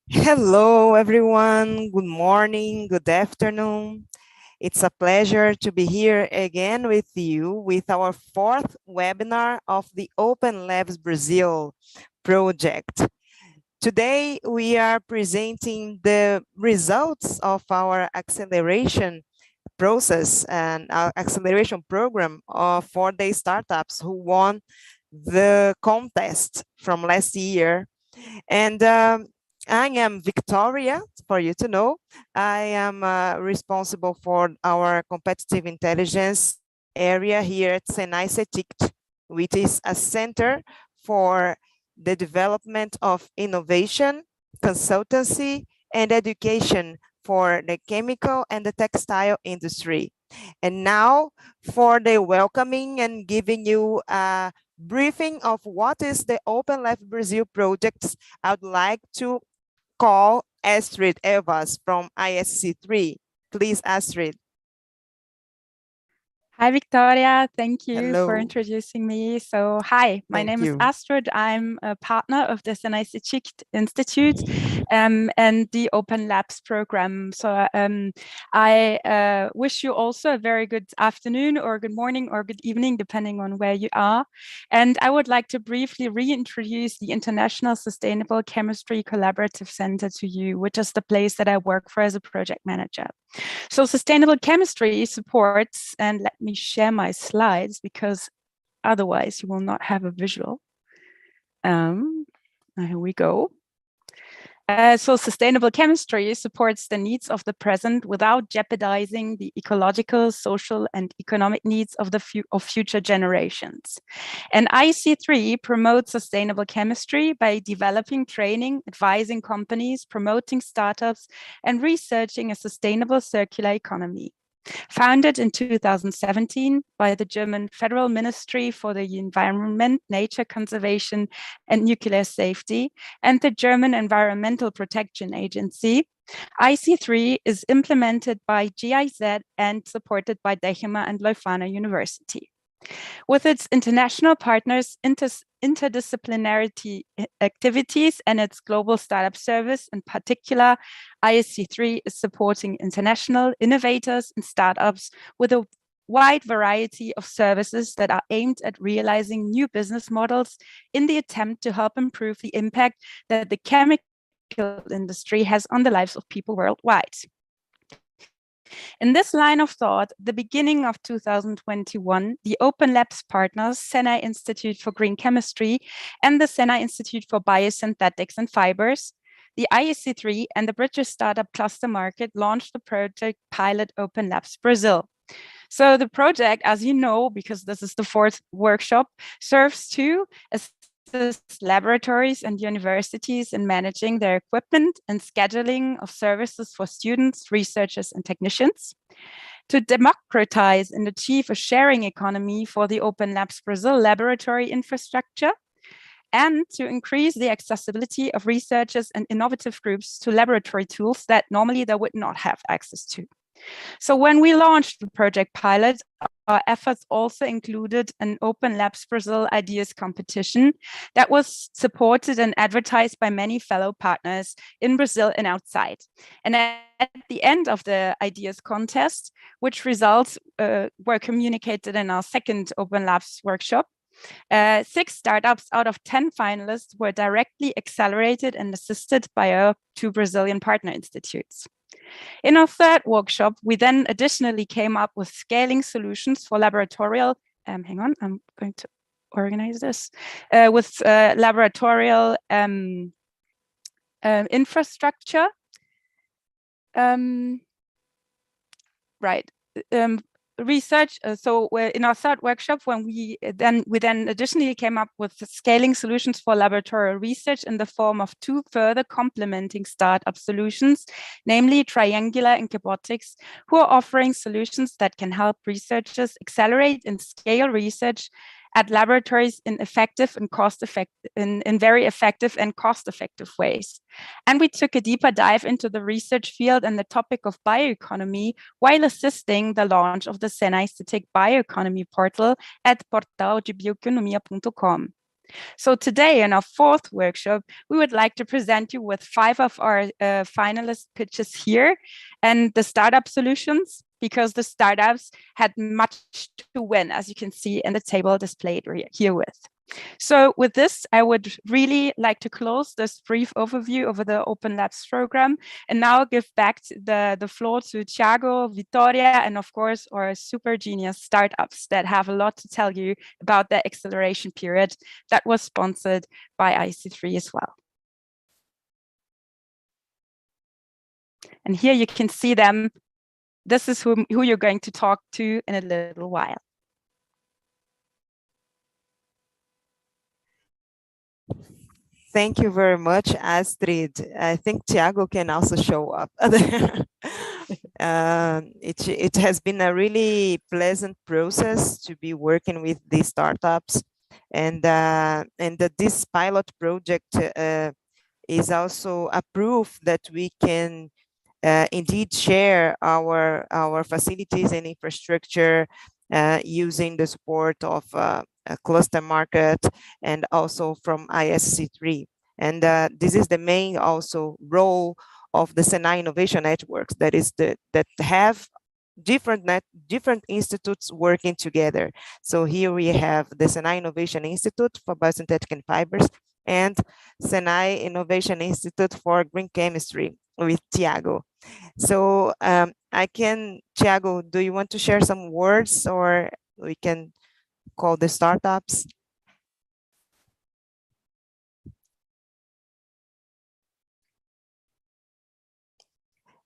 Hello, everyone. Good morning, good afternoon. It's a pleasure to be here again with you with our fourth webinar of the OpenLabs Brazil project. Today, we are presenting the results of our acceleration process and our acceleration program for the startups who won the contest from last year. And I am Victoria, for you to know. I am responsible for our competitive intelligence area here at Senai CETICT, which is a center for the development of innovation, consultancy, and education for the chemical and the textile industry. And now for the welcoming and giving you a briefing of what is the OpenLabs Brazil projects, I would like to call Astrid Evas from ISC3. Please, Astrid. Hi, Victoria. Thank you for Hello. introducing me. So, hi, my name is Astrid. I'm a partner of the Senai CETICT Institute and the OpenLabs program. So, I wish you also a very good afternoon or good morning or good evening, depending on where you are. And I would like to briefly reintroduce the International Sustainable Chemistry Collaborative Center to you, which is the place that I work for as a project manager. So sustainable chemistry supports, and let me share my slides because otherwise you will not have a visual. Here we go. So sustainable chemistry supports the needs of the present without jeopardizing the ecological, social, and economic needs of future generations. And IC3 promotes sustainable chemistry by developing training, advising companies, promoting startups, and researching a sustainable circular economy. Founded in 2017 by the German Federal Ministry for the Environment, Nature Conservation and Nuclear Safety and the German Environmental Protection Agency, IC3 is implemented by GIZ and supported by Dechema and Leuphana University. With its international partners, interdisciplinarity activities, and its global startup service, in particular, ISC3 is supporting international innovators and startups with a wide variety of services that are aimed at realizing new business models in the attempt to help improve the impact that the chemical industry has on the lives of people worldwide. In this line of thought, the beginning of 2021, the OpenLabs partners, Senai Institute for Green Chemistry and the Senai Institute for Biosynthetics and Fibers, the IEC3 and the British Startup Cluster Market launched the project Pilot OpenLabs Brazil. So the project, as you know, because this is the fourth workshop, serves to assist laboratories and universities in managing their equipment and scheduling of services for students, researchers, and technicians, to democratize and achieve a sharing economy for the OpenLabs Brazil laboratory infrastructure, and to increase the accessibility of researchers and innovative groups to laboratory tools that normally they would not have access to. So when we launched the project Pilot, our efforts also included an OpenLabs Brazil Ideas competition that was supported and advertised by many fellow partners in Brazil and outside. And at the end of the Ideas contest, which results were communicated in our second OpenLabs workshop, 6 startups out of 10 finalists were directly accelerated and assisted by our 2 Brazilian partner institutes. In our third workshop, we then additionally came up with scaling solutions for laboratorial, hang on, I'm going to organize this, with laboratorial infrastructure. Research. So in our third workshop, when we then additionally came up with scaling solutions for laboratorial research in the form of 2 further complementing startup solutions, namely Triangular and Cabotics, who are offering solutions that can help researchers accelerate and scale research at laboratories in very effective and cost-effective ways. And we took a deeper dive into the research field and the topic of bioeconomy while assisting the launch of the Senai CETICT Bioeconomy portal at portaldeBioeconomia.com. So today in our fourth workshop, we would like to present you with 5 of our finalist pitches here and the startup solutions, because the startups had much to win, as you can see in the table displayed here with. So with this, I would really like to close this brief overview over the OpenLabs program and now give back the floor to Thiago, Vittoria, and of course, our super genius startups that have a lot to tell you about the acceleration period that was sponsored by IC3 as well. And here you can see them. This is who you're going to talk to in a little while. Thank you very much, Astrid. I think Thiago can also show up. It has been a really pleasant process to be working with these startups, and that this pilot project is also a proof that we can indeed share our facilities and infrastructure using the support of a cluster market and also from ISC3. And this is the main also role of the Senai Innovation Networks, that is that have different institutes working together. So here we have the Senai Innovation Institute for Biosynthetic and Fibers and Senai Innovation Institute for Green Chemistry with Thiago. So Thiago, do you want to share some words, or we can call the startups?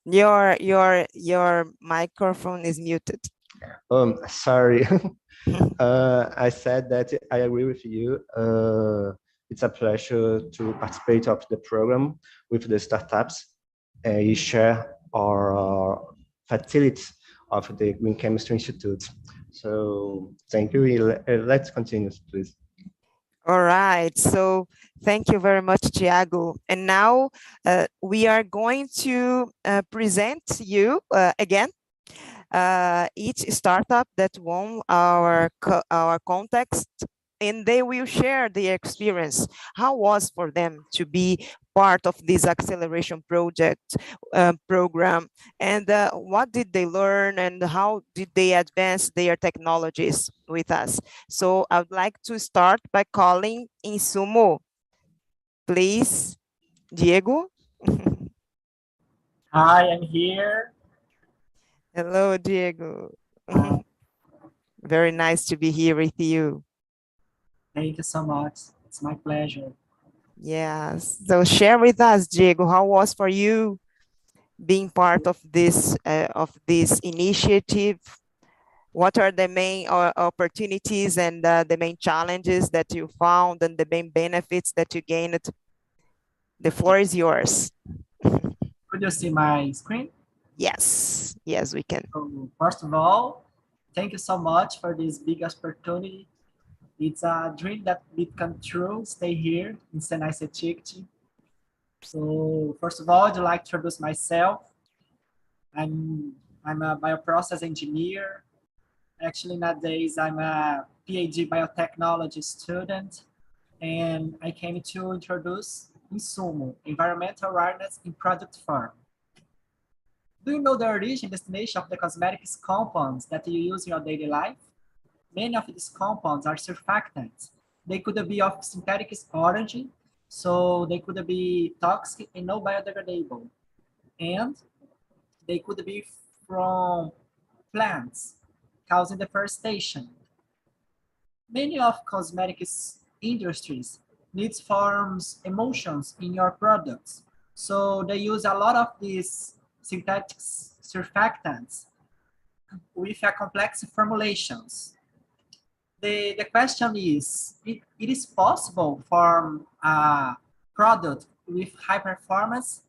Your microphone is muted. Sorry. I said that I agree with you. It's a pleasure to participate of the program with the startups. You share our facilities of the Green Chemistry Institute. So thank you. Let's continue, please. All right. So thank you very much, Thiago. And now we are going to present you again each startup that won our context, and they will share their experience. How was for them to be part of this acceleration project program, and what did they learn, and how did they advance their technologies with us? So I would like to start by calling Insumo. Please, Diego. Hi, I'm here. Hello, Diego. Very nice to be here with you. Thank you so much. It's my pleasure. Yes. So share with us, Diego, how was for you being part of this initiative? What are the main opportunities and the main challenges that you found, and the main benefits that you gained? The floor is yours. Could you see my screen? Yes, yes, we can. So, first of all, thank you so much for this big opportunity. It's a dream that did come true, stay here in Senai CETICT. So first of all, I'd like to introduce myself. I'm a bioprocess engineer. Actually, nowadays, I'm a PhD biotechnology student, and I came to introduce Insumo, environmental awareness in product form. Do you know the origin and destination of the cosmetics compounds that you use in your daily life? Many of these compounds are surfactants. They could be of synthetic origin, so they could be toxic and non biodegradable. And they could be from plants, causing deforestation. Many of cosmetics industries needs forms emotions in your products. So they use a lot of these synthetic surfactants with a complex formulations. The question is, it is possible for a product with high performance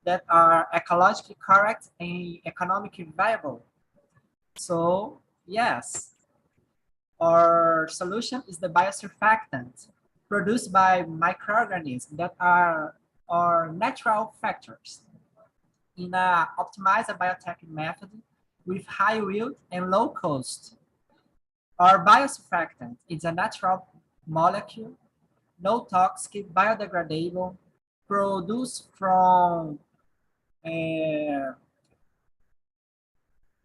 that are ecologically correct and economically viable? So yes, our solution is the biosurfactant produced by microorganisms that are our natural factors in an optimized biotech method with high yield and low cost. Our biosurfactant is a natural molecule no toxic, biodegradable, produced from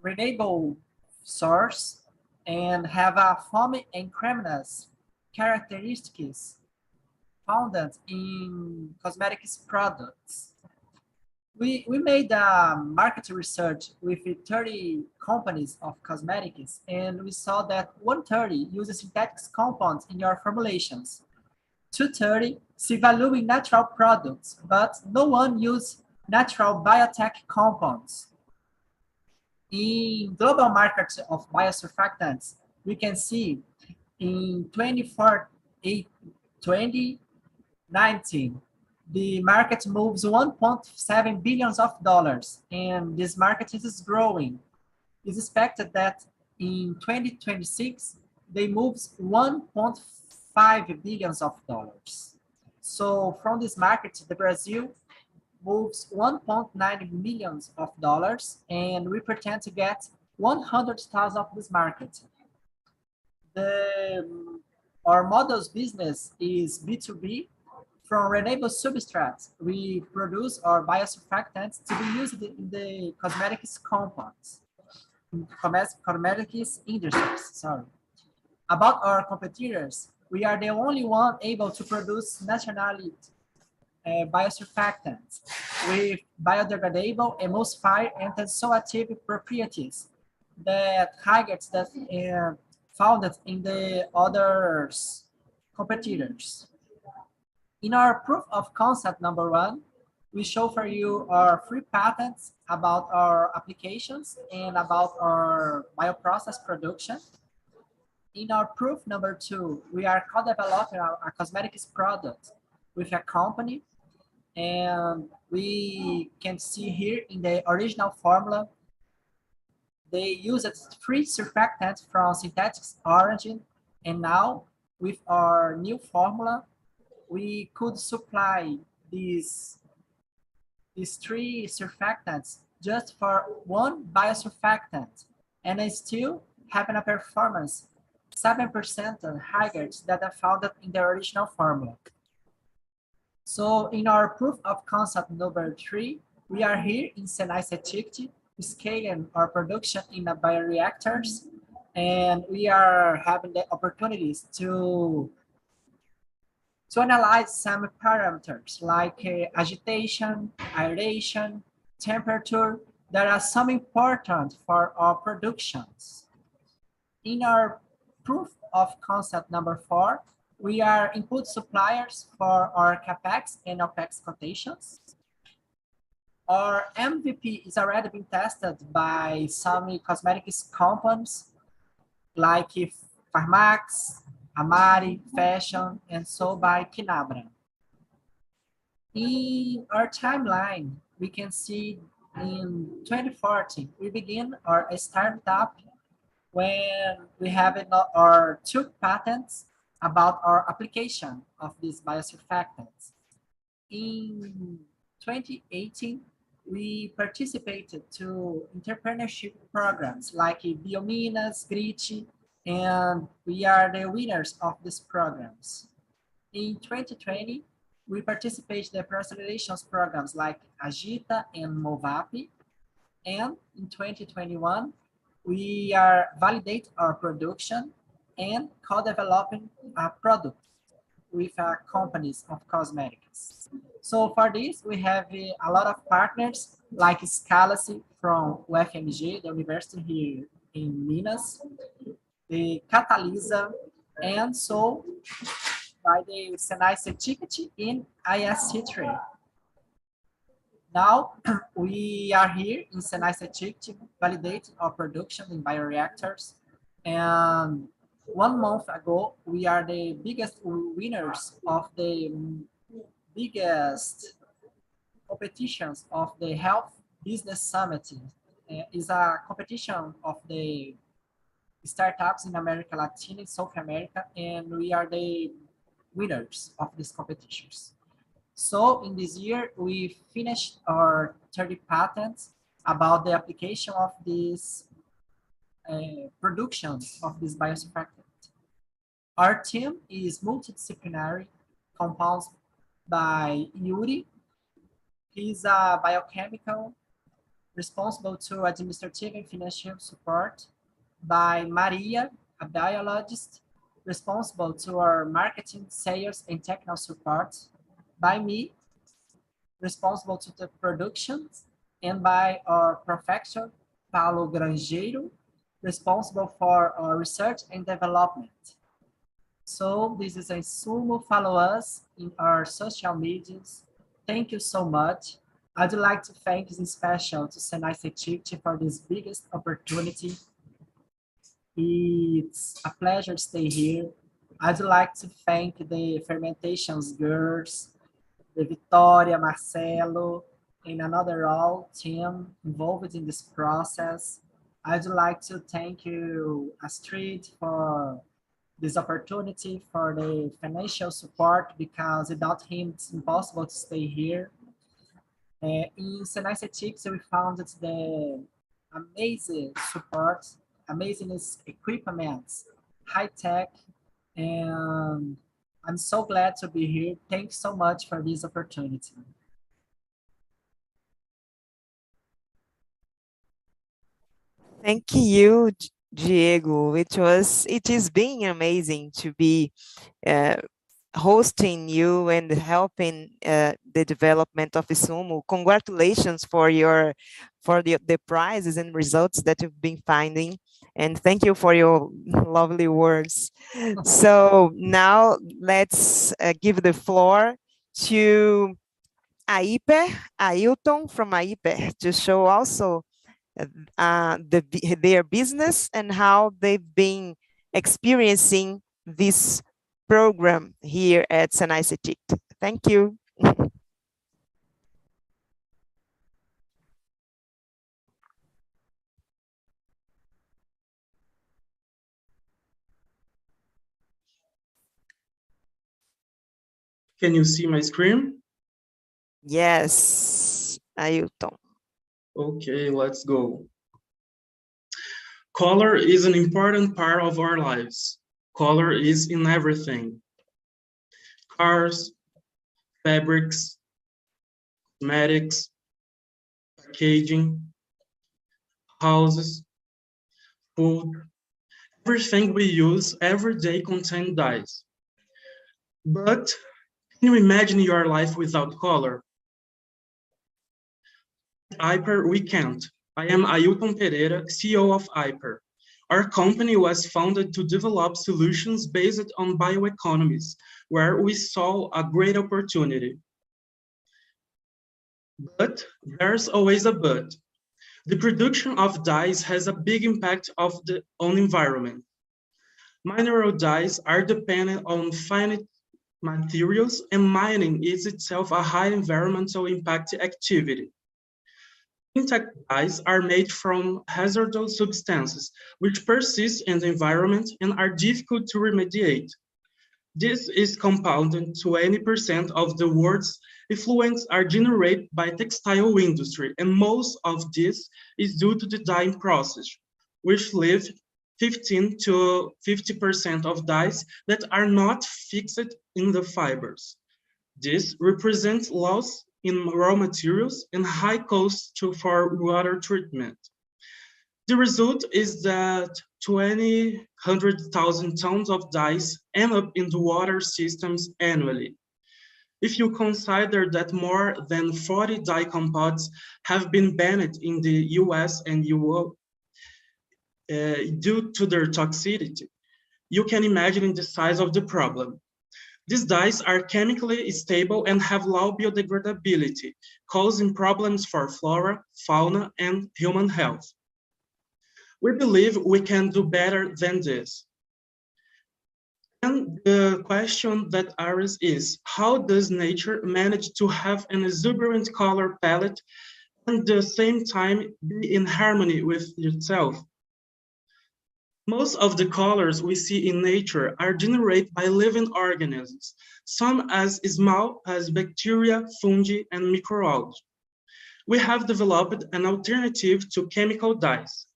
renewable source, and have a foam and creaminess characteristics found in cosmetics products. We made market research with 30 companies of cosmetics, and we saw that 130 uses synthetic compounds in your formulations. 230 see value in natural products, but no one uses natural biotech compounds. In global markets of biosurfactants, we can see in 2019, the market moves $1.7 billion, and this market is growing. It's expected that in 2026, they move $1.5 billion. So from this market, the Brazil moves $1.9 million, and we pretend to get 100,000 of this market. Our model's business is B2B. From renewable substrates, we produce our biosurfactants to be used in the cosmetics compounds, cosmetics industries, sorry. About our competitors, we are the only one able to produce naturally biosurfactants with biodegradable, emulsifier, and tensioactive properties that targets that found in the other competitors. In our proof of concept number 1, we show for you our 3 patents about our applications and about our bioprocess production. In our proof number 2, we are co-developing a cosmetics product with a company, and we can see here in the original formula, they used 3 surfactants from synthetic origin, and now with our new formula, we could supply these 3 surfactants just for 1 biosurfactant, and I still having a performance 7% higher that I found in the original formula. So in our proof of concept number 3, we are here in Senai Ceticity, scaling our production in the bioreactors, and we are having the opportunities to analyze some parameters like agitation, aeration, temperature, that are some important for our productions. In our proof of concept number 4, we are input suppliers for our CapEx and OpEx quotations. Our MVP is already been tested by some cosmetics companies like Pharmax, Amari, Fashion, and so by Kinabra. In our timeline, we can see in 2014, we begin our startup when we have our 2 patents about our application of these biosurfactants. In 2018, we participated to entrepreneurship programs like Biominas, critico, and we are the winners of these programs. In 2020, we participated in the press relations programs like Agita and Movapi, and in 2021, we are validate our production and co-developing a product with companies of cosmetics. So for this, we have a lot of partners like Scalacy from UFMG, the university here in Minas, the Catalisa, and so by the Senai Ceticity in ISC3. Now we are here in Senai Ceticity validating our production in bioreactors, and 1 month ago, we are the biggest winners of the biggest competitions of the Health Business Summit. It's a competition of the startups in America Latina, South America, and we are the winners of these competitions. So in this year, we finished our 30 patents about the application of these productions of this biosurfactant. Our team is multidisciplinary, compounds by Yuri. He's a biochemical responsible to administrative and financial support, by Maria, a biologist responsible to our marketing, sales, and technical support, by me, responsible to the production, and by our professor, Paulo Grangeiro, responsible for our research and development. So this is a sumo. Follow us in our social medias. Thank you so much. I'd like to thank in special to Senai Security for this biggest opportunity. It's a pleasure to stay here. I'd like to thank the fermentations girls, the Victoria, Marcelo, and another all team involved in this process. I'd like to thank you, Astrid, for this opportunity, for the financial support, because without him, it's impossible to stay here. In Senai Ethics, we found the amazing support, amazing equipment, high tech, and I'm so glad to be here. Thanks so much for this opportunity. Thank you, Diego. It is being amazing to be hosting you and helping the development of Isumo. Congratulations for the prizes and results that you've been finding, and thank you for your lovely words. So now let's give the floor to Ailton from AIPE, to show also their business and how they've been experiencing this program here at Senai CETIC. Thank you. Can you see my screen? Yes, Ailton. Okay, let's go. Color is an important part of our lives. Color is in everything. Cars, fabrics, cosmetics, packaging, houses, food. Everything we use every day contains dyes. But can you imagine your life without color? At IPER, we can't. I am Ailton Pereira, CEO of IPER. Our company was founded to develop solutions based on bioeconomies, where we saw a great opportunity. But there's always a but. The production of dyes has a big impact on environment. Mineral dyes are dependent on finite materials, and mining is itself a high environmental impact activity. Intact dyes are made from hazardous substances, which persist in the environment and are difficult to remediate. This is compounded. 20% of the world's effluents are generated by textile industry, and most of this is due to the dyeing process, which leave 15 to 50% of dyes that are not fixed in the fibers. This represents loss in raw materials and high costs for water treatment. The result is that 100,000 tons of dyes end up in the water systems annually. If you consider that more than 40 dye compounds have been banned in the US and Europe due to their toxicity, you can imagine the size of the problem. These dyes are chemically stable and have low biodegradability, causing problems for flora, fauna, and human health. We believe we can do better than this. And the question that arises is, how does nature manage to have an exuberant color palette and at the same time be in harmony with itself? Most of the colors we see in nature are generated by living organisms, some as small as bacteria, fungi, and microalgae. We have developed an alternative to chemical dyes,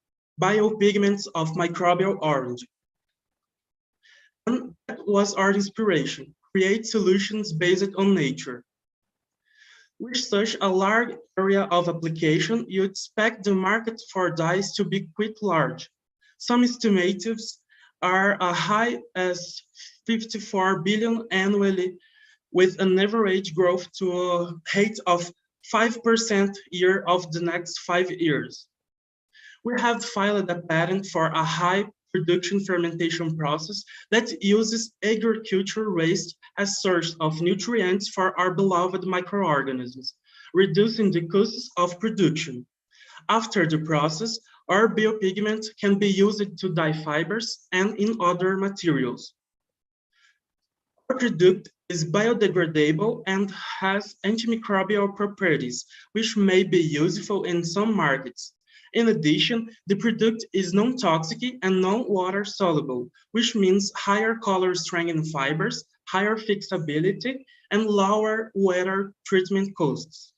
biopigments of microbial origin. And that was our inspiration. create solutions based on nature. With such a large area of application, you expect the market for dyes to be quite large. Some estimates are as high as 54 billion annually, with an average growth to a rate of 5% year of the next 5 years. We have filed a patent for a high production fermentation process that uses agricultural waste as source of nutrients for our beloved microorganisms, reducing the costs of production. After the process, our biopigment can be used to dye fibers and in other materials. Our product is biodegradable and has antimicrobial properties, which may be useful in some markets. In addition, the product is non-toxic and non-water soluble, which means higher color strength in fibers, higher fixability, and lower water treatment costs.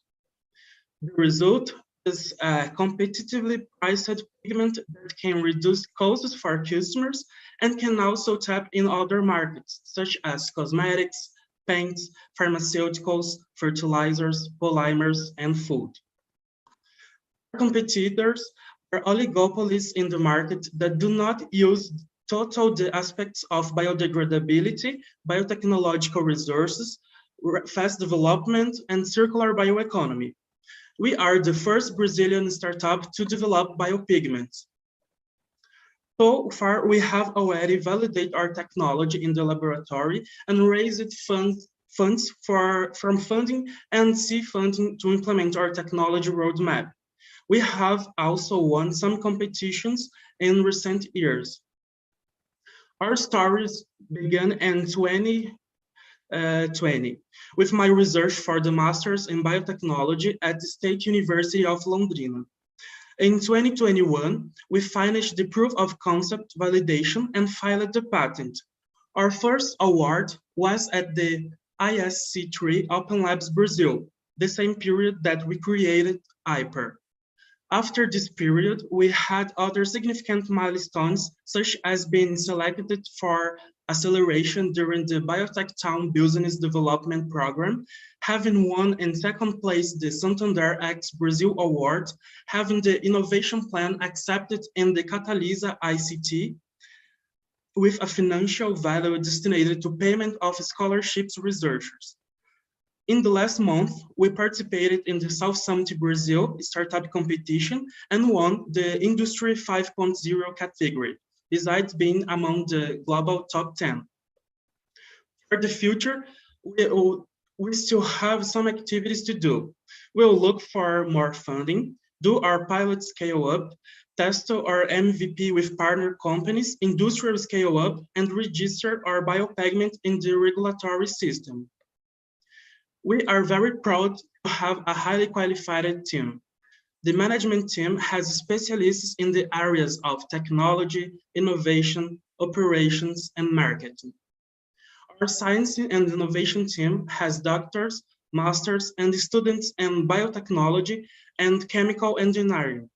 The result is a competitively priced pigment that can reduce costs for customers and can also tap in other markets, such as cosmetics, paints, pharmaceuticals, fertilizers, polymers, and food. Competitors are oligopolies in the market that do not use the aspects of biodegradability, biotechnological resources, fast development, and circular bioeconomy. We are the first Brazilian startup to develop biopigments. So far, we have already validated our technology in the laboratory and raised funds from funding and seed funding to implement our technology roadmap. We have also won some competitions in recent years. Our stories began in 2020 with my research for the Masters in Biotechnology at the State University of Londrina. In 2021, we finished the proof of concept validation and filed the patent. Our first award was at the ISC3 OpenLabs Brazil, the same period that we created Hyper. After this period, we had other significant milestones, such as being selected for acceleration during the Biotech Town Business Development Program, having won in second place the Santander X Brazil Award, having the innovation plan accepted in the Catalysa ICT, with a financial value destined to payment of scholarships researchers. In the last month, we participated in the South Summit Brazil startup competition and won the Industry 5.0 category, besides being among the global top 10. For the future, we still have some activities to do. We'll look for more funding, do our pilot scale up, test our MVP with partner companies, industrial scale up, and register our biopigment in the regulatory system. We are very proud to have a highly qualified team. The management team has specialists in the areas of technology, innovation, operations, and marketing. Our science and innovation team has doctors, masters, and students in biotechnology and chemical engineering.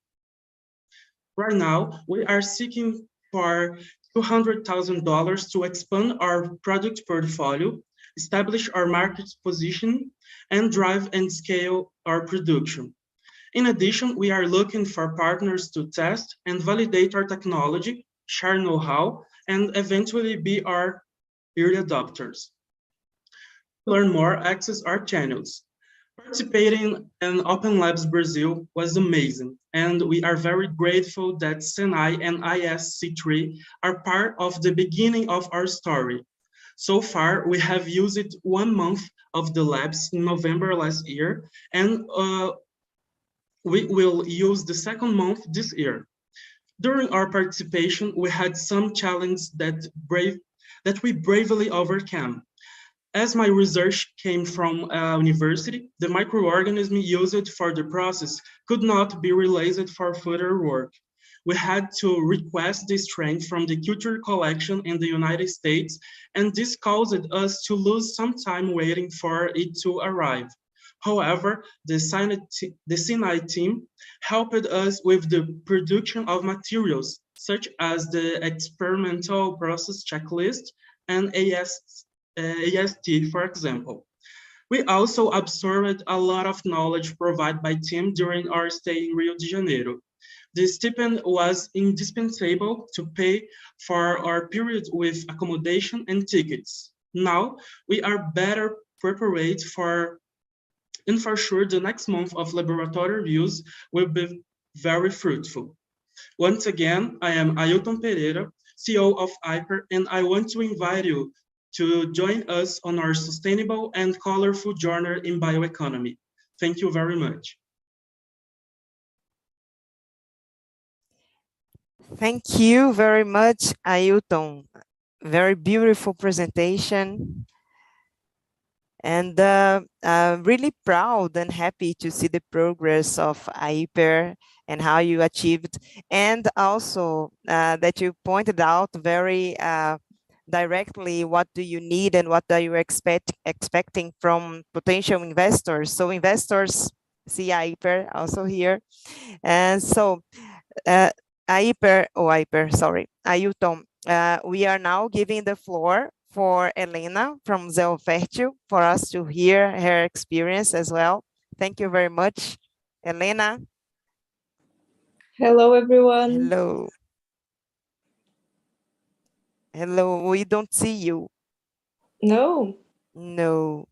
Right now, we are seeking for $200,000 to expand our product portfolio, establish our market position, and drive and scale our production. In addition, we are looking for partners to test and validate our technology, share know-how, and eventually be our early adopters. To learn more, access our channels. Participating in OpenLabs Brazil was amazing, and we are very grateful that Senai and ISC3 are part of the beginning of our story. So far, we have used 1 month of the labs in November last year, and we will use the second month this year. During our participation, we had some challenges that we bravely overcame. As my research came from a university, the microorganism used for the process could not be released for further work. We had to request the strain from the culture collection in the United States, and this caused us to lose some time waiting for it to arrive. However, the Sinai team helped us with the production of materials, such as the experimental process checklist and AST, for example. We also absorbed a lot of knowledge provided by Tim during our stay in Rio de Janeiro. The stipend was indispensable to pay for our period with accommodation and tickets. Now we are better prepared and for sure the next month of laboratory reviews will be very fruitful. Once again, I am Ailton Pereira, CEO of Hyper, and I want to invite you to join us on our sustainable and colorful journey in bioeconomy. Thank you very much. Thank you very much, Ailton. Very beautiful presentation. And I'm really proud and happy to see the progress of Hyper and how you achieved. And also that you pointed out very directly what do you need and what are you expecting from potential investors. So investors see Hyper also here. And so Ailton, we are now giving the floor for Elena from Zeofertil for us to hear her experience as well. Thank you very much, Elena. Hello, everyone. Hello. Hello, we don't see you. No. No.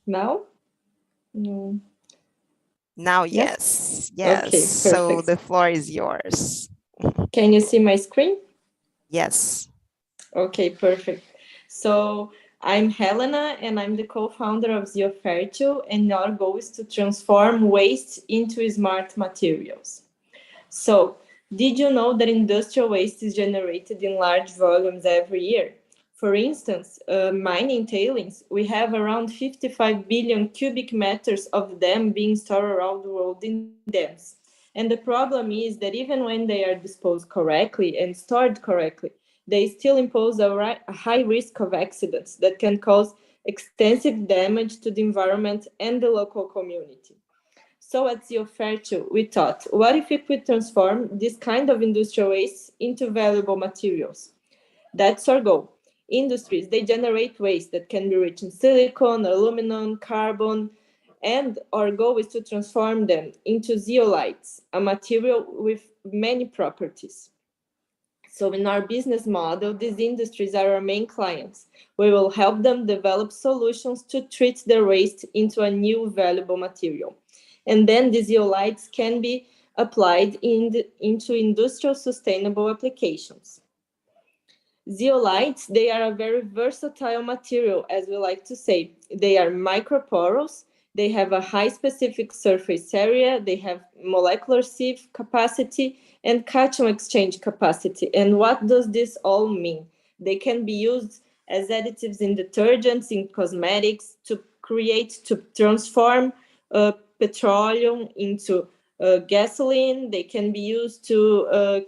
Now? No. Now, yes. Yes. Okay, So perfect. the floor is yours. Can you see my screen? Yes. Okay, perfect. So I'm Helena and I'm the co-founder of Zeofertil, and our goal is to transform waste into smart materials. So did you know that industrial waste is generated in large volumes every year? For instance, mining tailings, we have around 55 billion cubic meters of them being stored around the world in dams. And the problem is that even when they are disposed correctly and stored correctly, they still impose a high risk of accidents that can cause extensive damage to the environment and the local community. So at Zeofertil, we thought, what if we could transform this kind of industrial waste into valuable materials? That's our goal. Industries, they generate waste that can be rich in silicon, aluminum, carbon, and our goal is to transform them into zeolites, a material with many properties. So in our business model, these industries are our main clients. We will help them develop solutions to treat their waste into a new valuable material. And then the zeolites can be applied into industrial sustainable applications. Zeolites, they are a very versatile material, as we like to say. They are microporous, they have a high specific surface area, they have molecular sieve capacity, and cation exchange capacity. And what does this all mean? They can be used as additives in detergents, in cosmetics, to transform petroleum into gasoline. They can be used to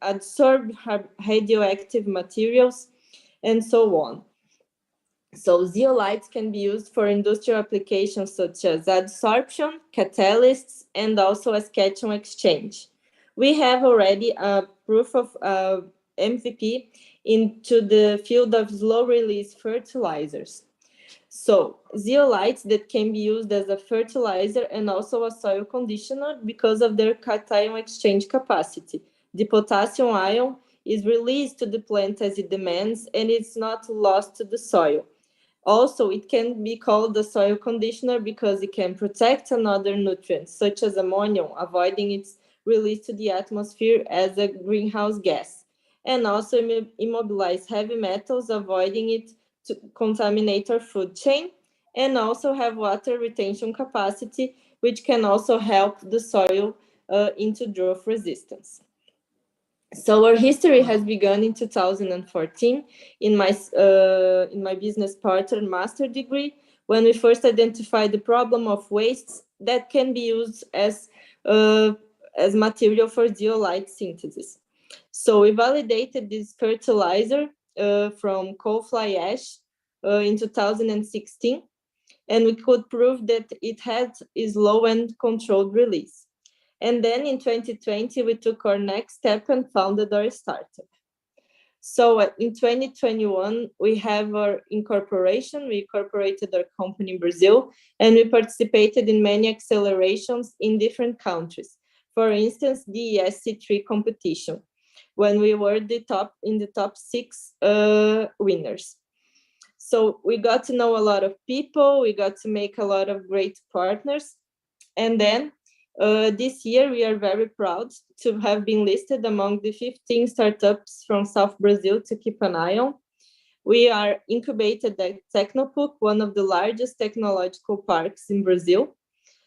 absorb radioactive materials, and so on. So zeolites can be used for industrial applications such as adsorption, catalysts, and also as cation exchange. We have already a proof of MVP into the field of slow-release fertilizers. So zeolites that can be used as a fertilizer and also a soil conditioner because of their cation exchange capacity. The potassium ion is released to the plant as it demands, and it's not lost to the soil. Also, it can be called the soil conditioner because it can protect another nutrient, such as ammonia, avoiding its release to the atmosphere as a greenhouse gas, and also immobilize heavy metals, avoiding it to contaminate our food chain, and also have water retention capacity, which can also help the soil into drought resistance. So our history has begun in 2014 in my business partner master degree, when we first identified the problem of wastes that can be used as material for zeolite synthesis. So we validated this fertilizer from coal fly ash in 2016, and we could prove that it had a slow and controlled release. And then in 2020, we took our next step and founded our startup. So in 2021, we have our incorporation. We incorporated our company in Brazil, and we participated in many accelerations in different countries. For instance, the ESC3 competition, when we were in the top 6 winners. So we got to know a lot of people, we got to make a lot of great partners. And then this year, we are very proud to have been listed among the 15 startups from South Brazil to keep an eye on. We are incubated at Tecnopuc, one of the largest technological parks in Brazil.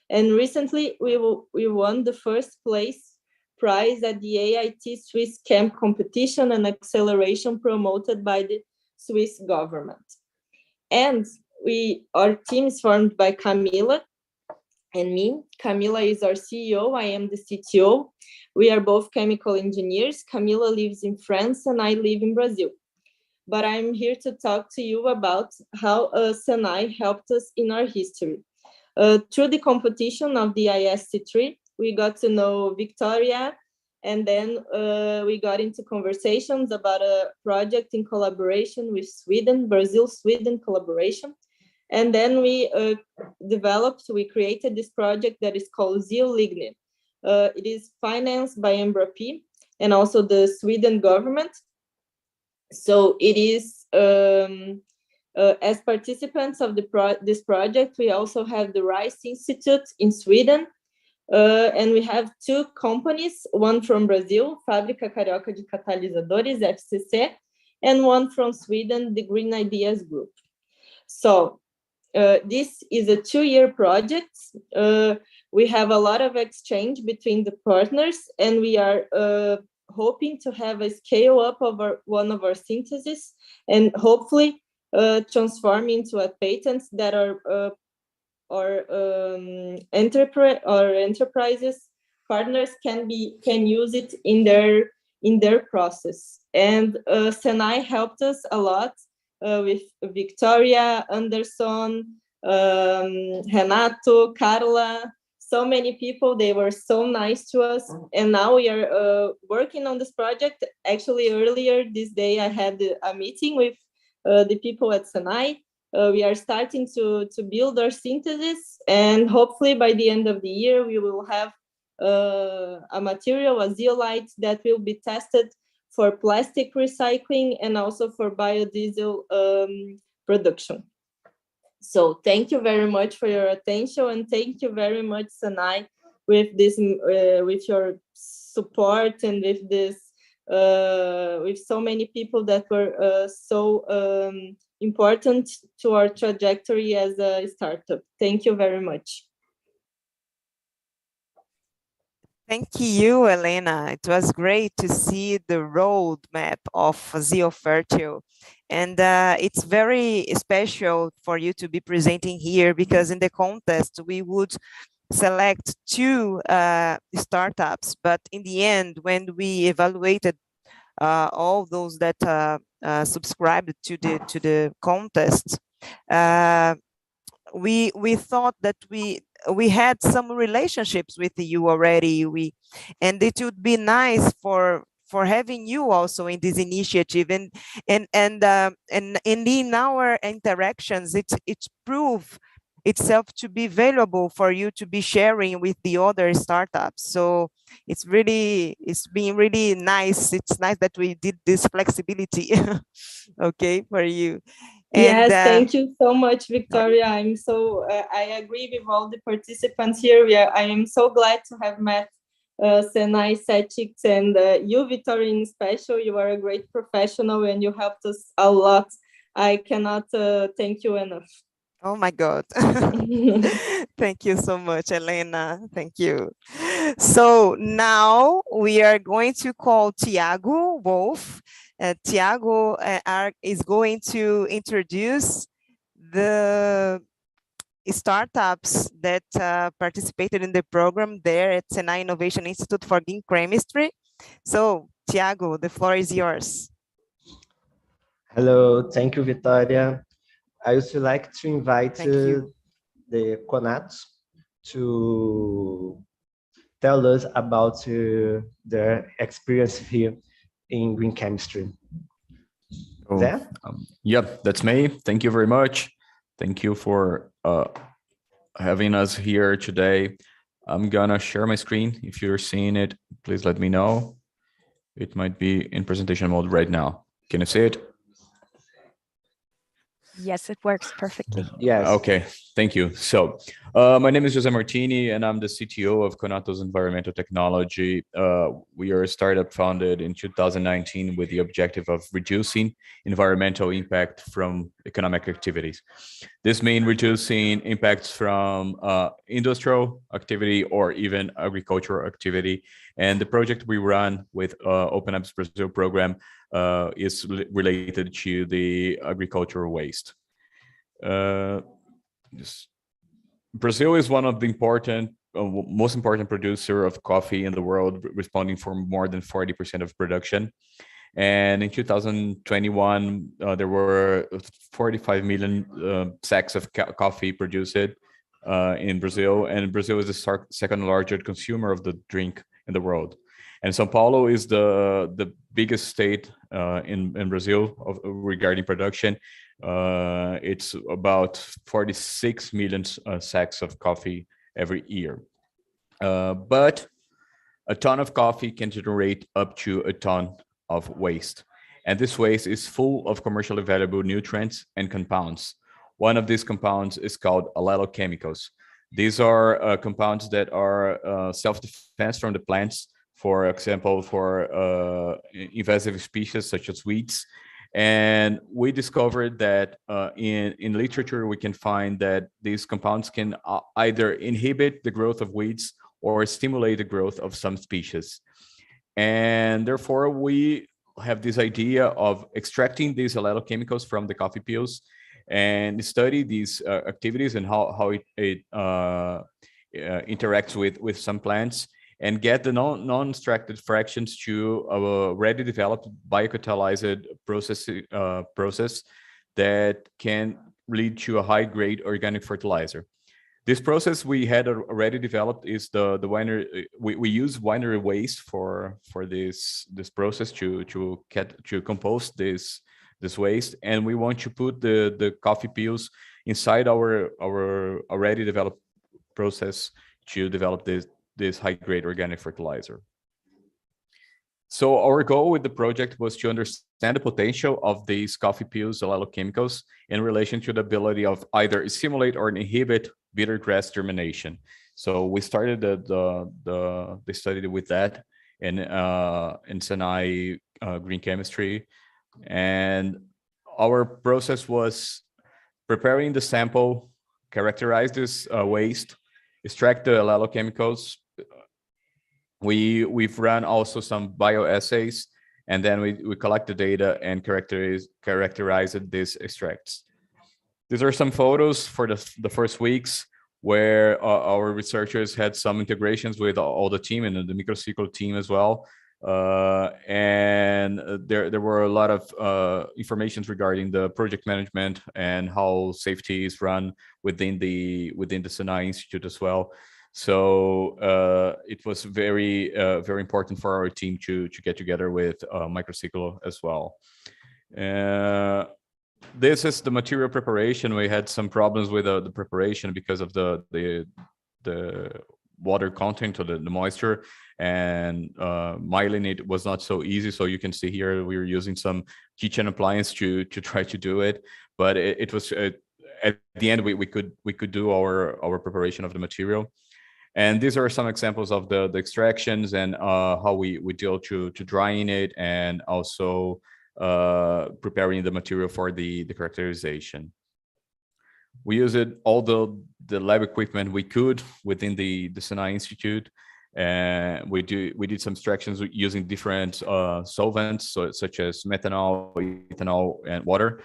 And recently, we won the first place prize at the AIT Swiss Camp competition and acceleration promoted by the Swiss government. And our team is formed by Camila and me. Camila is our CEO, I am the CTO. We are both chemical engineers. Camila lives in France and I live in Brazil. But I'm here to talk to you about how Senai helped us in our history. Through the competition of the ISC3, we got to know Victoria, and then we got into conversations about a project in collaboration with Sweden, Brazil-Sweden collaboration. And then we created this project that is called Zeolignin. It is financed by Embrapi and also the Sweden government. So it is, as participants of this project, we also have the Rice Institute in Sweden. And we have 2 companies, one from Brazil, Fábrica Carioca de Catalisadores, FCC, and one from Sweden, the Green Ideas Group. So this is a 2-year project. We have a lot of exchange between the partners, and we are hoping to have a scale up of one of our syntheses and hopefully transform into a patent that enterprises partners can use it in their process. And Senai helped us a lot with Victoria, Anderson, Renato, Carla, so many people. They were so nice to us. And now we are working on this project. Actually, earlier this day, I had a meeting with the people at Senai. We are starting to build our synthesis, and hopefully by the end of the year, we will have a material, a zeolite, that will be tested for plastic recycling and also for biodiesel production. So thank you very much for your attention, and thank you very much, Senai, with this, with your support and with this, with so many people that were so important to our trajectory as a startup. Thank you very much. Thank you, Elena. It was great to see the roadmap of ZeoFertil. And it's very special for you to be presenting here, because in the contest, we would select 2 startups. But in the end, when we evaluated all those that subscribed to the contest, we thought that we had some relationships with you already. And it would be nice for having you also in this initiative, and in our interactions, it's proved itself to be valuable for you to be sharing with the other startups. So it's been really nice. It's nice that we did this flexibility, okay, for you. And, yes, thank you so much, Victoria. I'm so, I agree with all the participants here. I am so glad to have met Senai, Setix, and you, Victoria, in special. You are a great professional and you helped us a lot. I cannot thank you enough. Oh my God. Thank you so much, Elena. Thank you. So now we are going to call Tiago Wolf. Tiago is going to introduce the startups that participated in the program there at Senai Innovation Institute for Green Chemistry. So Tiago, the floor is yours. Hello, thank you, Victoria. I would like to invite the Conats to tell us about their experience here in green chemistry. Oh, There? yeah, that's me. Thank you very much. Thank you for having us here today. I'm gonna share my screen. If you're seeing it, please let me know. It might be in presentation mode right now. Can you see it? Yes, it works perfectly. Yes. Okay, thank you. So my name is Jose Martini, and I'm the CTO of Conatos Environmental Technology. We are a startup founded in 2019 with the objective of reducing environmental impact from economic activities. This means reducing impacts from industrial activity or even agricultural activity. And the project we run with OpenLabs Brazil program is related to the agricultural waste. Brazil is one of the most important producer of coffee in the world, responding for more than 40% of production. And in 2021, there were 45 million sacks of coffee produced in Brazil, and Brazil is the second largest consumer of the drink in the world. And São Paulo is the biggest state in Brazil regarding production. It's about 46 million sacks of coffee every year. But a ton of coffee can generate up to a ton of waste. And this waste is full of commercially valuable nutrients and compounds. One of these compounds is called allelochemicals. These are compounds that are self-defense from the plants, for example, for invasive species such as weeds. And we discovered that in literature, we can find that these compounds can either inhibit the growth of weeds or stimulate the growth of some species. And therefore, we have this idea of extracting these allelochemicals from the coffee peels and study these activities and how it interacts with some plants, and get the non-extracted fractions to a already developed biocatalyzed process that can lead to a high-grade organic fertilizer. This process we had already developed is the winery. We use winery waste for this process to compost this waste, and we want to put the coffee peels inside our already developed process to develop this high-grade organic fertilizer. So our goal with the project was to understand the potential of these coffee peels allelochemicals in relation to the ability of either stimulate or inhibit bitter grass germination. So we started the study with that in Senai Green Chemistry, and our process was preparing the sample, characterize this waste, extract the allelochemicals. We've run also some bioassays, and then we collect the data and characterize these extracts. These are some photos for the first weeks where our researchers had some integrations with all the team and the microcycle team as well. And there were a lot of information regarding the project management and how safety is run within the Senai Institute as well. So it was very important for our team to get together with microcycle as well. This is the material preparation. We had some problems with the preparation because of the water content or the moisture, and myelin it was not so easy. So you can see here we were using some kitchen appliance to try to do it, but it was at the end we could do our preparation of the material. And these are some examples of the extractions and how we deal to drying it, and also preparing the material for the characterization. We used all the lab equipment we could within the Senai Institute, and we did some extractions using different solvents, such as methanol, ethanol, and water.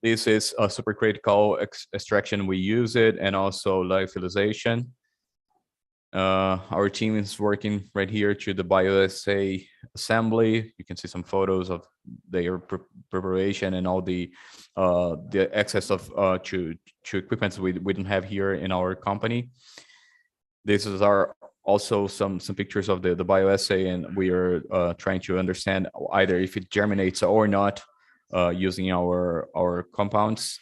This is a supercritical extraction. We use it, and also lyophilization. Our team is working right here to the bioassay assembly. You can see some photos of their preparation and all the access of to equipment we don't have here in our company. This is our also some pictures of the bioassay, and we are trying to understand either if it germinates or not using our compounds.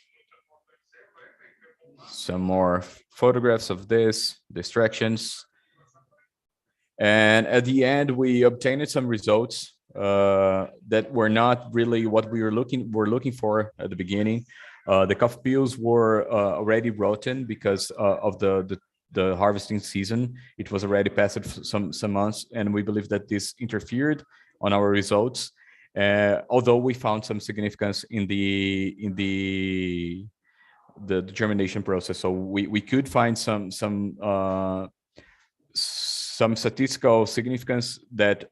Some more photographs of this, the extractions. And at the end, we obtained some results that were not really what we were looking for at the beginning. The coffee peels were already rotten because of the harvesting season. It was already past some months, and we believe that this interfered on our results. Although we found some significance in the germination process, so we could find some statistical significance that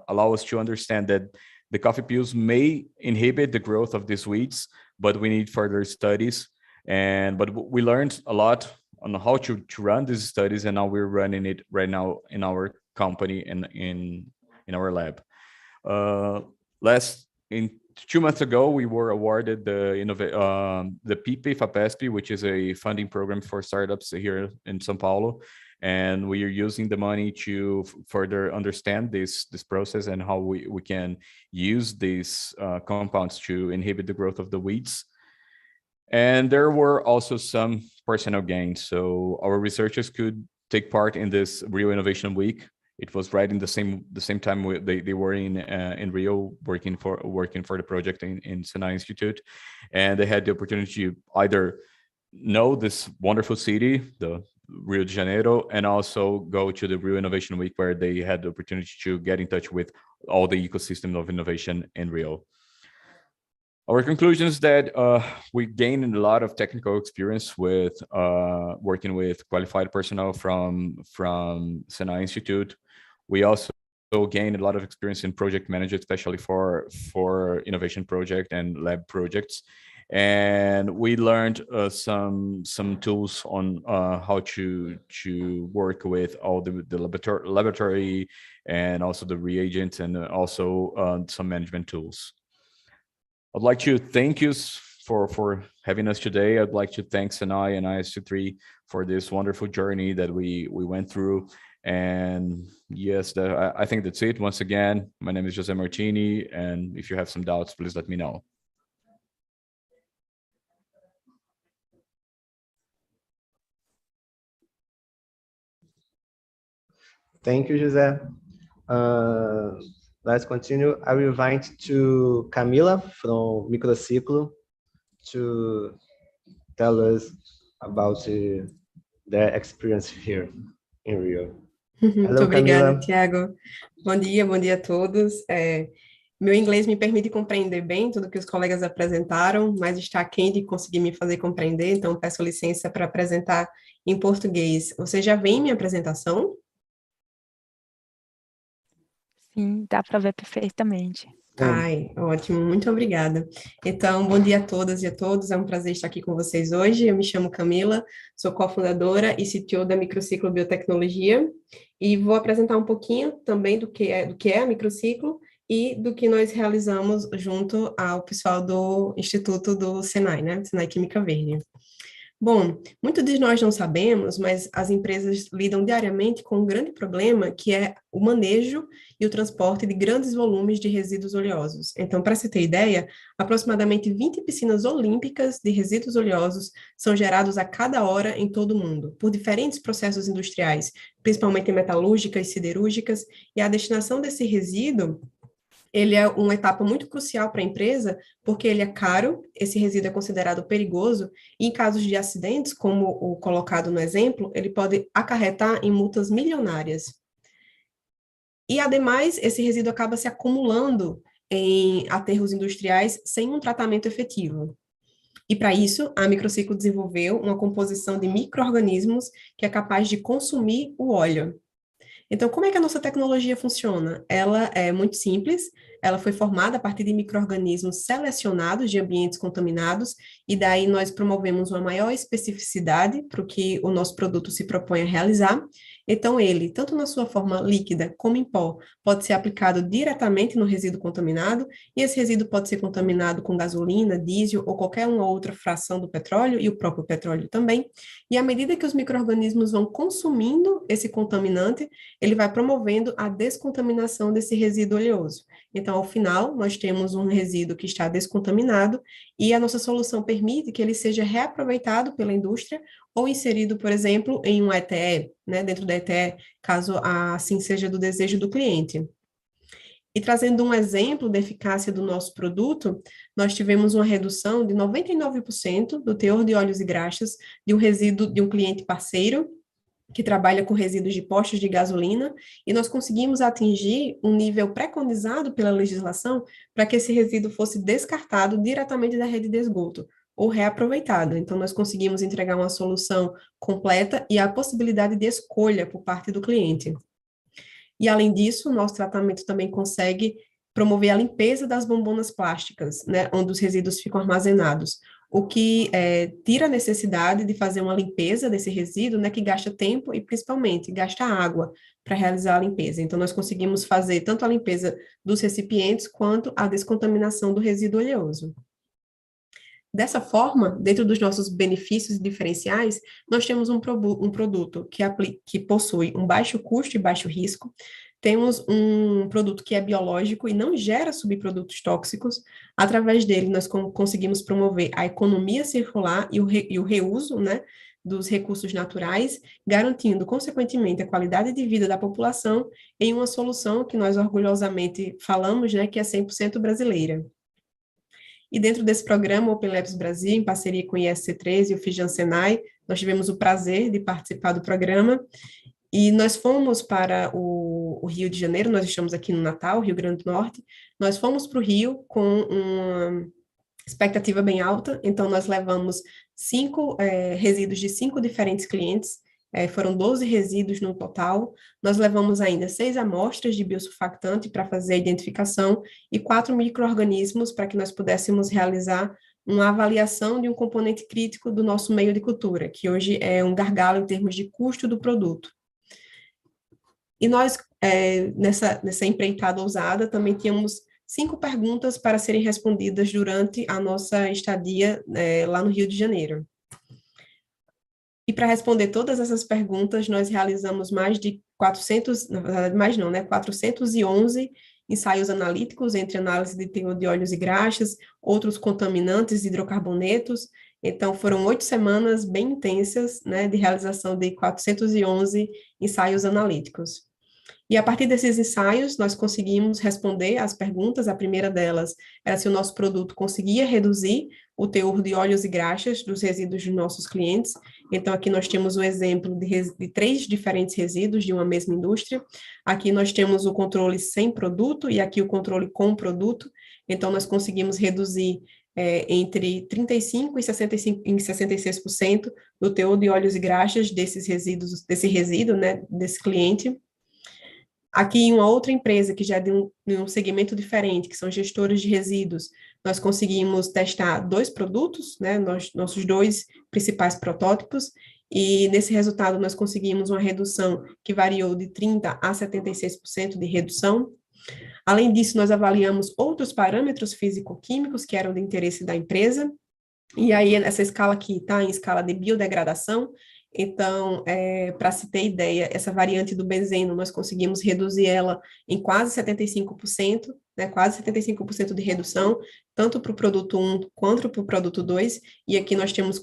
allow us to understand that the coffee peels may inhibit the growth of these weeds, but we need further studies. But we learned a lot on how to run these studies, and now we're running it right now in our company and in our lab. In 2 months ago, we were awarded the PIP FAPESP, which is a funding program for startups here in São Paulo. And we are using the money to further understand this process and how we can use these compounds to inhibit the growth of the weeds. And there were also some personal gains. So our researchers could take part in this Rio Innovation Week. It was right in the same time they were in Rio working for the project in Senai Institute, and they had the opportunity to either know this wonderful city, the Rio de Janeiro, and also go to the Rio Innovation Week, where they had the opportunity to get in touch with all the ecosystem of innovation in Rio. Our conclusion is that we gained a lot of technical experience with working with qualified personnel from Senai Institute. We also gained a lot of experience in project management, especially for innovation project and lab projects. And we learned some tools on how to work with all the laboratory and also the reagents, and also some management tools. I'd like to thank you for having us today. I'd like to thank Senai and IST3 for this wonderful journey that we went through. And yes, I think that's it. Once again, my name is Jose Martini, and if you have some doubts, please let me know. Thank you, Jose. Let's continue. I will invite to Camila from Microciclo to tell us about their experience here in Rio. Muito Hello, obrigada, Camila. Tiago. Bom dia a todos. Meu inglês me permite compreender bem tudo que os colegas apresentaram, mas está aquém de conseguir me fazer compreender, então peço licença para apresentar em português. Você já vê minha apresentação? Sim, dá para ver perfeitamente. Ai, ótimo, muito obrigada. Então, bom dia a todas e a todos, é um prazer estar aqui com vocês hoje. Eu me chamo Camila, sou cofundadora e CTO da Microciclo Biotecnologia, e vou apresentar um pouquinho também do que é a Microciclo e do que nós realizamos junto ao pessoal do Instituto do Senai, né? Senai Química Verde. Bom, muitos de nós não sabemos, mas as empresas lidam diariamente com um grande problema, que é o manejo e o transporte de grandes volumes de resíduos oleosos. Então, para você ter ideia, aproximadamente 20 piscinas olímpicas de resíduos oleosos são gerados a cada hora em todo o mundo, por diferentes processos industriais, principalmente metalúrgicas e siderúrgicas, e a destinação desse resíduo, ele é uma etapa muito crucial para a empresa, porque ele é caro, esse resíduo é considerado perigoso, e em casos de acidentes, como o colocado no exemplo, ele pode acarretar em multas milionárias. E, ademais, esse resíduo acaba se acumulando em aterros industriais sem um tratamento efetivo. E, para isso, a Microciclo desenvolveu uma composição de micro-organismos que é capaz de consumir o óleo. Então, como é que a nossa tecnologia funciona? Ela é muito simples, ela foi formada a partir de micro-organismos selecionados de ambientes contaminados, e daí nós promovemos uma maior especificidade para o que o nosso produto se propõe a realizar. Então, ele, tanto na sua forma líquida como em pó, pode ser aplicado diretamente no resíduo contaminado, e esse resíduo pode ser contaminado com gasolina, diesel ou qualquer uma outra fração do petróleo, e o próprio petróleo também. E à medida que os micro-organismos vão consumindo esse contaminante, ele vai promovendo a descontaminação desse resíduo oleoso. Então, ao final, nós temos um resíduo que está descontaminado, e a nossa solução permite que ele seja reaproveitado pela indústria ou inserido, por exemplo, em um ETE, né, dentro da ETE, caso assim seja do desejo do cliente. E trazendo um exemplo da eficácia do nosso produto, nós tivemos uma redução de 99% do teor de óleos e graxas de um resíduo de um cliente parceiro, que trabalha com resíduos de postos de gasolina, e nós conseguimos atingir um nível preconizado pela legislação para que esse resíduo fosse descartado diretamente da rede de esgoto, ou reaproveitado. Então, nós conseguimos entregar uma solução completa e a possibilidade de escolha por parte do cliente. E, além disso, o nosso tratamento também consegue promover a limpeza das bombonas plásticas, né, onde os resíduos ficam armazenados, o que tira a necessidade de fazer uma limpeza desse resíduo, né, que gasta tempo e, principalmente, gasta água para realizar a limpeza. Então, nós conseguimos fazer tanto a limpeza dos recipientes quanto a descontaminação do resíduo oleoso. Dessa forma, dentro dos nossos benefícios diferenciais, nós temos um produto que possui um baixo custo e baixo risco, temos um produto que é biológico e não gera subprodutos tóxicos. Através dele, nós conseguimos promover a economia circular e o reuso, né, dos recursos naturais, garantindo, consequentemente, a qualidade de vida da população em uma solução que nós orgulhosamente falamos, né, que é 100% brasileira. E dentro desse programa, OpenLabs Brasil, em parceria com o ISC3 e o Fijan Senai, nós tivemos o prazer de participar do programa, e nós fomos para o Rio de Janeiro, nós estamos aqui no Natal, Rio Grande do Norte, nós fomos para o Rio com uma expectativa bem alta, então nós levamos 5 resíduos de 5 diferentes clientes, foram 12 resíduos no total, nós levamos ainda 6 amostras de biosurfactante para fazer a identificação e 4 micro-organismos para que nós pudéssemos realizar uma avaliação de um componente crítico do nosso meio de cultura, que hoje é um gargalo em termos de custo do produto. E nós, nessa empreitada ousada, também tínhamos 5 perguntas para serem respondidas durante a nossa estadia lá no Rio de Janeiro. E para responder todas essas perguntas, nós realizamos mais de 400, na verdade, mais não, né, 411 ensaios analíticos entre análise de teor de óleos e graxas, outros contaminantes, hidrocarbonetos. Então, foram 8 semanas bem intensas, né, de realização de 411 ensaios analíticos. E a partir desses ensaios, nós conseguimos responder às perguntas. A primeira delas era se o nosso produto conseguia reduzir o teor de óleos e graxas dos resíduos dos nossos clientes. Então, aqui nós temos um exemplo de 3 diferentes resíduos de uma mesma indústria. Aqui nós temos o controle sem produto e aqui o controle com produto. Então, nós conseguimos reduzir entre 35% e 66% do teor de óleos e graxas desses resíduos, desse resíduo, né, desse cliente. Aqui, em uma outra empresa que já é de um segmento diferente, que são gestores de resíduos, nós conseguimos testar 2 produtos, né, nossos 2 principais protótipos, e nesse resultado nós conseguimos uma redução que variou de 30% a 76% de redução. Além disso, nós avaliamos outros parâmetros físico-químicos que eram de interesse da empresa, e aí essa escala aqui está em escala de biodegradação. Então, para se ter ideia, essa variante do benzeno, nós conseguimos reduzir ela em quase 75%, né, quase 75% de redução, tanto para o produto 1 quanto para o produto 2, e aqui nós temos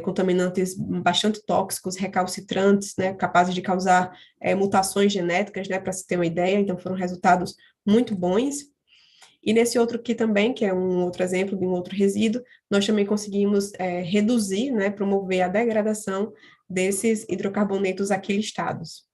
contaminantes bastante tóxicos, recalcitrantes, né, capazes de causar mutações genéticas, né, para se ter uma ideia. Então, foram resultados muito bons. E nesse outro aqui também, que é um outro exemplo de um outro resíduo, nós também conseguimos reduzir, né, promover a degradação desses hidrocarbonetos aqui listados.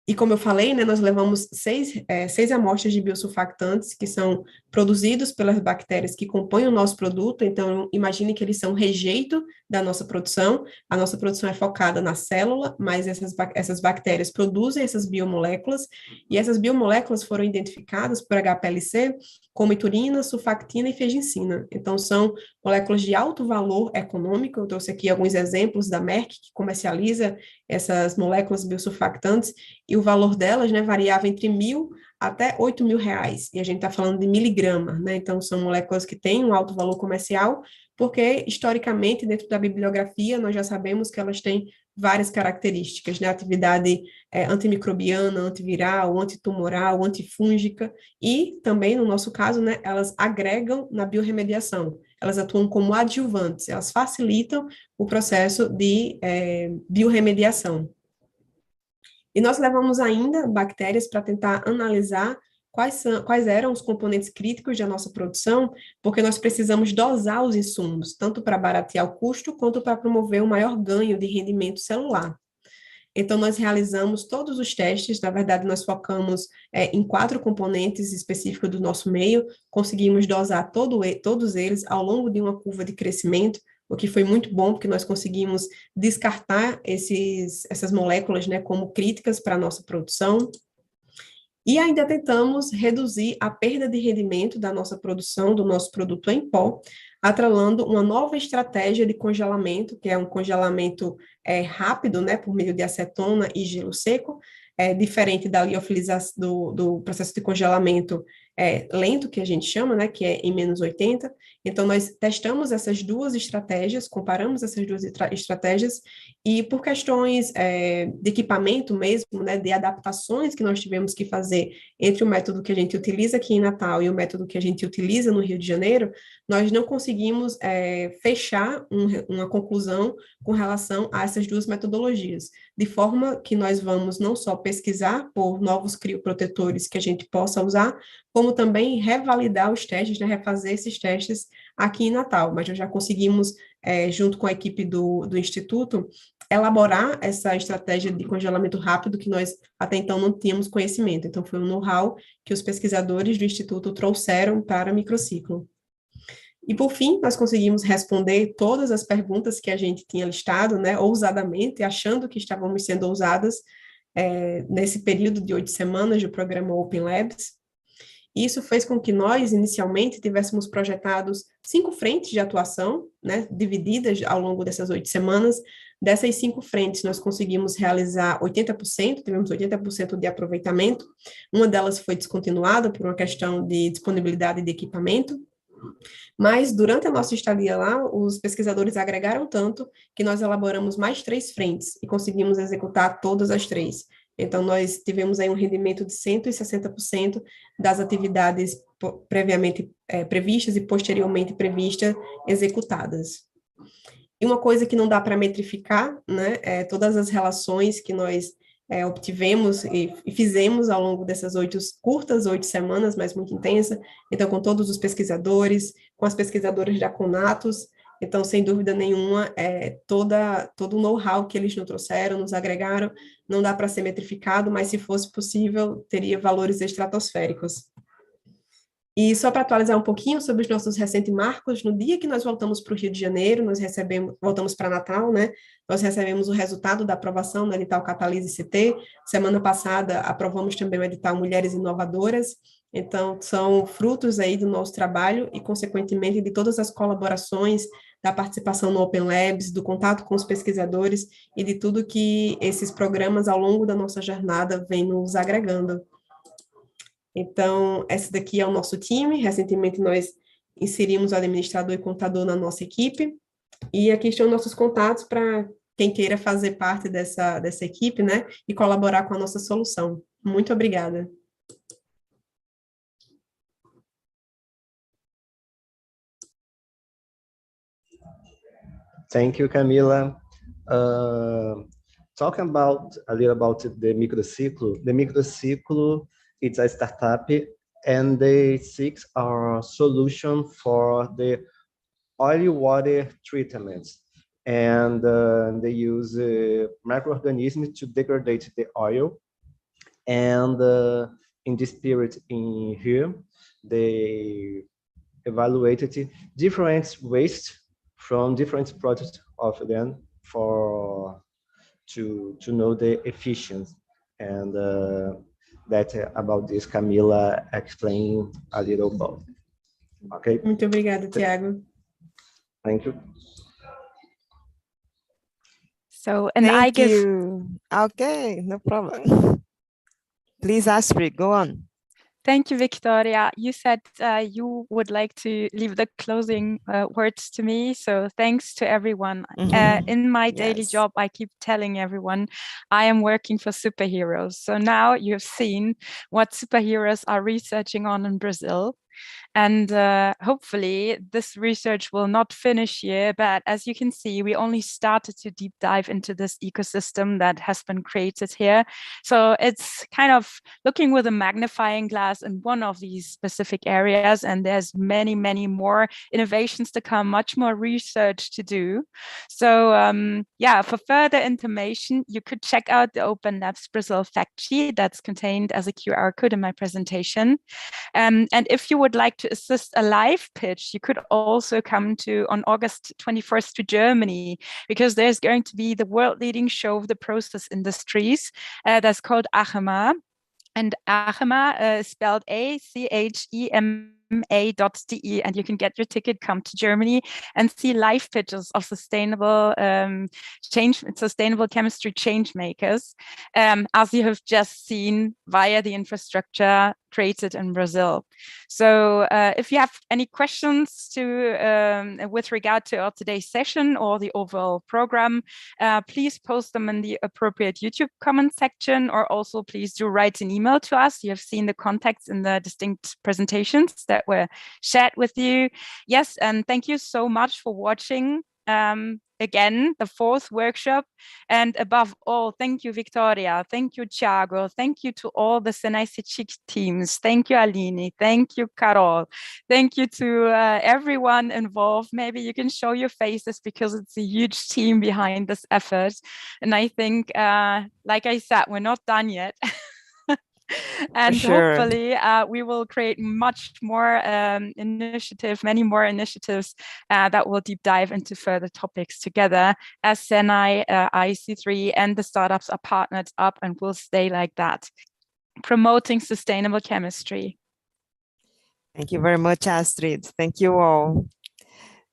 E como eu falei, né, nós levamos seis amostras de biosurfactantes que são produzidos pelas bactérias que compõem o nosso produto. Então, imagine que eles são rejeito da nossa produção. A nossa produção é focada na célula, mas essas bactérias produzem essas biomoléculas, e essas biomoléculas foram identificadas por HPLC como iturina, sulfactina e fegincina. Então, são moléculas de alto valor econômico. Eu trouxe aqui alguns exemplos da Merck, que comercializa essas moléculas biosurfactantes, e o valor delas, né, variava entre 1.000 até 8.000 reais, e a gente está falando de miligrama, né, então são moléculas que têm um alto valor comercial, porque historicamente, dentro da bibliografia, nós já sabemos que elas têm várias características, né, atividade antimicrobiana, antiviral, antitumoral, antifúngica, e também, no nosso caso, né, elas agregam na biorremediação, elas atuam como adjuvantes, elas facilitam o processo de biorremediação. E nós levamos ainda bactérias para tentar analisar quais eram os componentes críticos da nossa produção, porque nós precisamos dosar os insumos, tanto para baratear o custo, quanto para promover um maior ganho de rendimento celular. Então, nós realizamos todos os testes, na verdade, nós focamos em 4 componentes específicos do nosso meio, conseguimos dosar todos eles ao longo de uma curva de crescimento, o que foi muito bom, porque nós conseguimos descartar essas moléculas, né, como críticas para a nossa produção. E ainda tentamos reduzir a perda de rendimento da nossa produção, do nosso produto em pó, atrelando uma nova estratégia de congelamento, que é um congelamento rápido, né, por meio de acetona e gelo seco, diferente da liofilização, do processo de congelamento lento, que a gente chama, né, que é em menos 80. Então, nós testamos essas duas estratégias, comparamos essas duas estratégias, e por questões de equipamento mesmo, né, de adaptações que nós tivemos que fazer entre o método que a gente utiliza aqui em Natal e o método que a gente utiliza no Rio de Janeiro, nós não conseguimos fechar uma conclusão com relação a essas duas metodologias, de forma que nós vamos não só pesquisar por novos crioprotetores que a gente possa usar, como também revalidar os testes, né, refazer esses testes aqui em Natal, mas nós já conseguimos, junto com a equipe do Instituto, elaborar essa estratégia de congelamento rápido que nós até então não tínhamos conhecimento. Então, foi um know-how que os pesquisadores do Instituto trouxeram para o microciclo. E, por fim, nós conseguimos responder todas as perguntas que a gente tinha listado, né, ousadamente, achando que estávamos sendo ousadas nesse período de 8 semanas do programa OpenLabs. Isso fez com que nós, inicialmente, tivéssemos projetados 5 frentes de atuação, né, divididas ao longo dessas 8 semanas. Dessas 5 frentes, nós conseguimos realizar 80%, tivemos 80% de aproveitamento. Uma delas foi descontinuada por uma questão de disponibilidade de equipamento. Mas, durante a nossa estadia lá, os pesquisadores agregaram tanto que nós elaboramos mais 3 frentes e conseguimos executar todas as 3. Então, nós tivemos aí um rendimento de 160% das atividades previamente previstas e posteriormente previstas executadas. E uma coisa que não dá para metrificar, né, todas as relações que nós obtivemos e fizemos ao longo dessas 8 semanas, mas muito intensa, então com todos os pesquisadores, com as pesquisadoras da Conatos, então sem dúvida nenhuma, todo o know-how que eles nos trouxeram, nos agregaram, não dá para ser metrificado, mas se fosse possível, teria valores estratosféricos. E só para atualizar um pouquinho sobre os nossos recentes marcos, no dia que nós voltamos para o Rio de Janeiro, voltamos para Natal, né? Nós recebemos o resultado da aprovação do edital Catalise CT. Semana passada, aprovamos também o edital Mulheres Inovadoras. Então, são frutos aí do nosso trabalho e, consequentemente, de todas as colaborações, da participação no OpenLabs, do contato com os pesquisadores e de tudo que esses programas, ao longo da nossa jornada, vêm nos agregando. Então, esse daqui é o nosso time. Recentemente, nós inserimos o administrador e contador na nossa equipe. E aqui estão nossos contatos para quem queira fazer parte dessa equipe, né? E colaborar com a nossa solução. Muito obrigada. Thank you, Camila. Talking a little about the microciclo. The microciclo, it's a startup, and they seek a solution for the oily water treatments. And they use microorganisms to degrade the oil. And in this period in here, they evaluated different waste from different products of them to know the efficiency. And that about this, Camila explained a little about. Okay. Muito obrigada, Tiago. Thank you. So, and Thank I give you. Okay, no problem. Please, Astrid, go on. Thank you, Victoria. You said you would like to leave the closing words to me. So thanks to everyone. In my daily Yes. job, I keep telling everyone I am working for superheroes. So now you've seen what superheroes are researching on in Brazil. And hopefully this research will not finish here, but as you can see, we only started to deep dive into this ecosystem that has been created here. So it's kind of looking with a magnifying glass in one of these specific areas, and there's many, many more innovations to come, much more research to do. So yeah, for further information, you could check out the OpenLabs Brazil fact sheet that's contained as a QR code in my presentation. And if you would like to assist a live pitch, you could also come on August 21st to Germany, because there's going to be the world leading show of the process industries that's called ACHEMA. And ACHEMA is spelled ACHEMA.de, and you can get your ticket, come to Germany and see live pitches of sustainable chemistry change makers, as you have just seen via the infrastructure created in Brazil. So if you have any questions with regard to our today's session or the overall program, please post them in the appropriate YouTube comment section, or also please do write an email to us. You have seen the contacts in the distinct presentations that were shared with you. Yes, and thank you so much for watching again the fourth workshop. And above all, thank you, Victoria. Thank you, Thiago. Thank you to all the Senai CETIC teams. Thank you, Aline. Thank you, Carol. Thank you to everyone involved. Maybe you can show your faces, because it's a huge team behind this effort. And I think, like I said, we're not done yet. And hopefully we will create much more many more initiatives that will deep dive into further topics together, as Senai, IC3 and the startups are partnered up and will stay like that, promoting sustainable chemistry. Thank you very much, Astrid. Thank you all.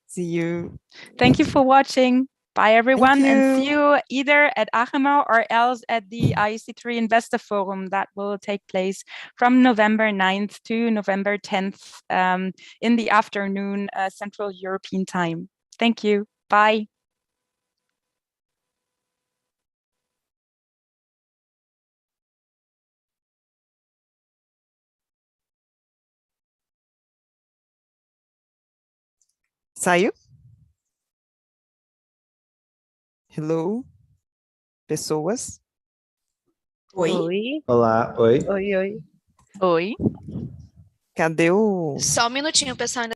See you. Thank you for watching. Bye, everyone, and see you either at ACHEMA or else at the IC3 Investor Forum that will take place from November 9th to November 10th in the afternoon, Central European time. Thank you. Bye. Saiu? Hello, pessoas. Oi. Oi. Olá, oi. Oi, oi. Oi. Cadê o... Só um minutinho, pessoal.